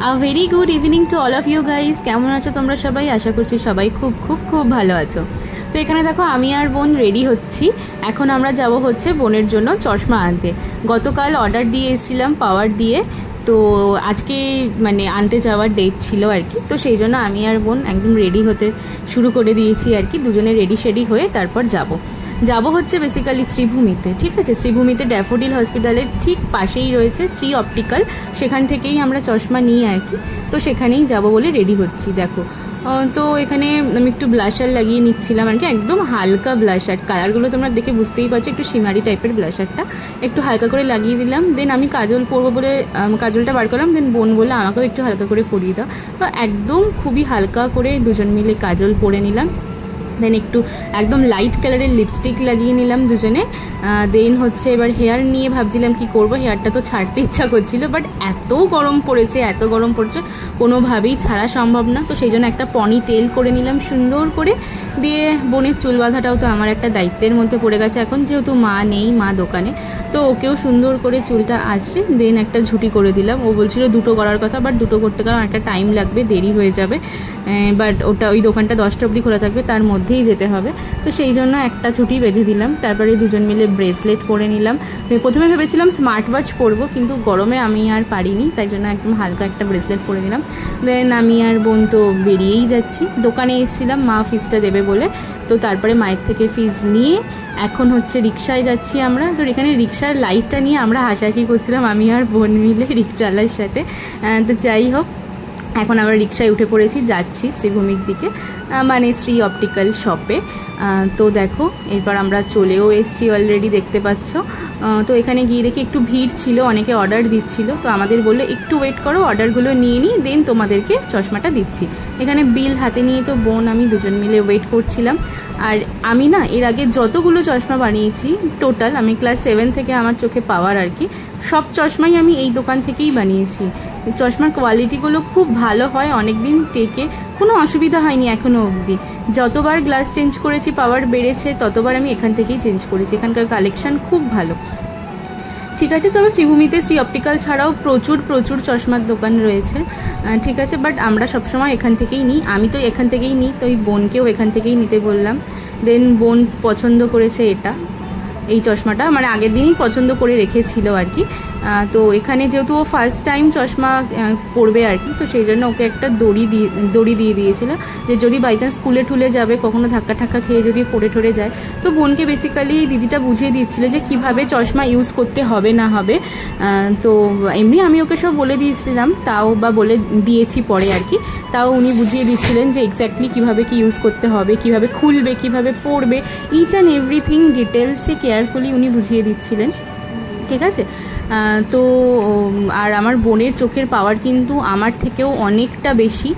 Very good evening to all of you guys. কেমন আছো তোমরা সবাই? আশা করছি সবাই খুব খুব খুব ভালো আছো। তো এখানে দেখো আমি আর বোন রেডি হচ্ছি। এখন আমরা যাব হচ্ছে বোনের জন্য চশমা আনতে। গতকাল অর্ডার দিয়ে এসেছিলাম পাওয়ার দিয়ে, তো আজকে মানে আনতে যাওয়ার ডেট ছিল আর কি। তো সেই জন্য আমি আর বোন একদম রেডি হতে শুরু করে দিয়েছি আর কি। দুজনে রেডি শেডি হয়ে তারপর যাব হচ্ছে বেসিক্যালি শ্রীভূমিতে। ঠিক আছে, শ্রীভূমিতে ড্যাফোডিল হসপিটালের ঠিক পাশেই রয়েছে শ্রী অপটিক্যাল, সেখান থেকেই আমরা চশমা নিই আর কি। তো সেখানেই যাব বলে রেডি হচ্ছি। দেখো তো এখানে আমি একটু ব্লাশার লাগিয়ে নিচ্ছিলাম আর কি, একদম হালকা ব্লাশার। কালারগুলো তোমরা দেখে বুঝতেই পারছো, একটু শিমারি টাইপের ব্লাশারটা একটু হালকা করে লাগিয়ে দিলাম। দেন আমি কাজল পরবো বলে কাজলটা বার করলাম। দেন বোন বলে আমাকেও একটু হালকা করে পরিয়ে দাও। তো একদম খুবই হালকা করে দুজন মিলে কাজল পরে নিলাম। দেন একটু একদম লাইট কালারের লিপস্টিক লাগিয়ে নিলাম দুজনে। দেন হচ্ছে এবার হেয়ার নিয়ে ভাবছিলাম কি করব, হেয়ারটা তো ছাড়তে ইচ্ছা করছিল, বাট এত গরম পড়েছে কোনোভাবেই ছাড়া সম্ভব না। তো সেই জন্য একটা পনি টেল করে নিলাম সুন্দর করে। দিয়ে বোনের চুল বাঁধাটাও তো আমার একটা দায়িত্বের মধ্যে পড়ে গেছে এখন, যেহেতু মা নেই, মা দোকানে। তো ওকেও সুন্দর করে চুলটা আঁচড়ে দেন একটা ঝুটি করে দিলাম। ও বলছিল দুটো করার কথা, বাট দুটো করতে গেলে একটা টাইম লাগবে, দেরি হয়ে যাবে। বাট ওই দোকানটা 10টা অবধি খোলা থাকবে, তার মধ্যেই যেতে হবে। তো সেই জন্য একটা ছুটি বেঁধে দিলাম। তারপরে দুজন মিলে ব্রেসলেট পরে নিলাম। প্রথমে ভেবেছিলাম স্মার্ট ওয়াচ পরবো, কিন্তু গরমে আমি আর পারিনি, তাই জন্য একদম হালকা একটা ব্রেসলেট পরে নিলাম। দেন আমি আর বোন তো বেরিয়েই যাচ্ছি। দোকানে এসেছিলাম মা ফিজটা দেবে বলে, তো তারপরে মায়ের থেকে ফিজ নিয়ে এখন হচ্ছে রিক্সায় যাচ্ছি আমরা। তো এখানে রিক্সার লাইটটা নিয়ে আমরা হাসাহাসি করছিলাম আমি আর বোন মিলে রিক্সাওয়ালার সাথে। তো যাই হোক, এখন আমরা রিক্সায় উঠে পড়েছি, যাচ্ছি শ্রীভূমির দিকে, মানে শ্রী অপটিক্যাল শপে। তো দেখো এরপর আমরা চলেও এসেছি অলরেডি, দেখতে পাচ্ছ। তো এখানে গিয়ে দেখি একটু ভিড় ছিল, অনেকে অর্ডার দিচ্ছিল। তো আমাদের বললো একটু ওয়েট করো, অর্ডারগুলো নিয়ে নিই, দেন তোমাদেরকে চশমাটা দিচ্ছি। এখানে বিল হাতে নিয়ে তো বোন আমি দুজন মিলে ওয়েট করছিলাম। আর আমি না এর আগে যতগুলো চশমা বানিয়েছি টোটাল, আমি ক্লাস 7 থেকে আমার চোখে পাওয়ার আর কি, সব চশমাই আমি এই দোকান থেকেই বানিয়েছি। চশমার কোয়ালিটিগুলো খুব ভালো হয়, অনেক দিন টেকে, কোনো অসুবিধা হয়নি এখনও অবধি। যতবার গ্লাস চেঞ্জ করেছি পাওয়ার বেড়েছে, ততবার আমি এখান থেকেই চেঞ্জ করেছি। এখানকার কালেকশন খুব ভালো। ঠিক আছে, তবে শ্রীভূমিতে শ্রী অপটিক্যাল ছাড়াও প্রচুর প্রচুর চশমার দোকান রয়েছে। ঠিক আছে, বাট আমরা সবসময় এখান থেকেই নিই। আমি তো এখান থেকেই নিই, তো ওই বোনকেও এখান থেকেই নিতে বললাম। দেন বোন পছন্দ করেছে এই চশমাটা, মানে আগের দিনই পছন্দ করে রেখেছিল আর কি। তো এখানে যেহেতু ও ফার্স্ট টাইম চশমা পরবে আর কি, তো সেই জন্য ওকে একটা দড়ি দিয়ে দিয়েছিল, যে যদি বাই চান্স স্কুলে ঠুলে যাবে, কখনো ধাক্কা ঠাক্কা খেয়ে যদি পড়ে ঠরে যায়। তো বোনকে বেসিক্যালি দিদিটা বুঝিয়ে দিচ্ছিল যে কিভাবে চশমা ইউজ করতে হবে না হবে। তো এমনি আমি ওকে সব বলে দিয়েছিলাম, তাও বা বলে দিয়েছি পরে আর কি, তাও উনি বুঝিয়ে দিচ্ছিলেন যে এক্স্যাক্টলি কীভাবে কি ইউজ করতে হবে, কিভাবে খুলবে, কিভাবে পড়বে, ইচ অ্যান্ড এভরিথিং ডিটেলসে কেয়ারফুলি উনি বুঝিয়ে দিচ্ছিলেন। ঠিক আছে, তো আর আমার বোনের চোখের পাওয়ার কিন্তু আমার থেকেও অনেকটা বেশি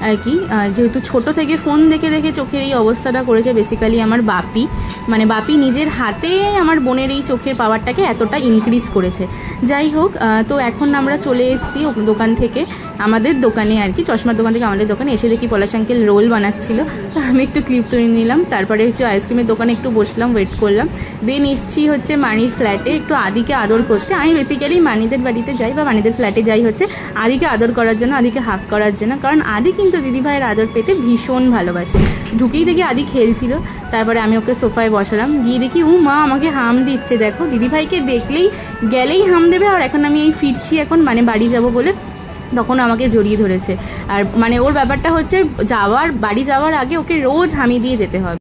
আর কি, যেহেতু ছোট থেকে ফোন দেখে দেখে চোখের এই অবস্থাটা করেছে বেসিক্যালি আমার বাপি নিজের হাতে আমার বোনের এই চোখের পাওয়ারটাকে এতটা ইনক্রিজ করেছে। যাই হোক, তো এখন আমরা চলে এসেছি দোকান থেকে, আমাদের দোকানে আর কি, চশমার দোকান থেকে আমাদের দোকানে এসে দেখি পলাশ আঙ্কেল রোল বানাচ্ছিল। তো আমি একটু ক্লিপ তুলে নিলাম। তারপরে হচ্ছে আইসক্রিমের দোকানে একটু বসলাম, ওয়েট করলাম। দেন এসছি হচ্ছে মানির ফ্ল্যাটে একটু আদিকে আদর করতে। আমি বেসিক্যালি মানিদের বাড়িতে যাই বা মানিদের ফ্ল্যাটে যাই হচ্ছে আদিকে আদর করার জন্য, আদিকে হাক করার জন্য, কারণ আদি কিন্তু দিদিভাইয়ের আদর পেতে ভীষণ ভালোবাসে। ঢুকেই দেখি আদি খেলছিল। তারপরে আমি ওকে সোফায় বসালাম, গিয়ে দেখি মা আমাকে হাম দিচ্ছে। দেখো দিদিভাইকে গেলেই হাম দেবে। আর এখন আমি ফিরছি এখন, মানে বাড়ি যাব বলে, তখন আমাকে জড়িয়ে ধরেছে। আর মানে ওর ব্যাপারটা হচ্ছে বাড়ি যাওয়ার আগে ওকে রোজ হামি দিয়ে যেতে হবে।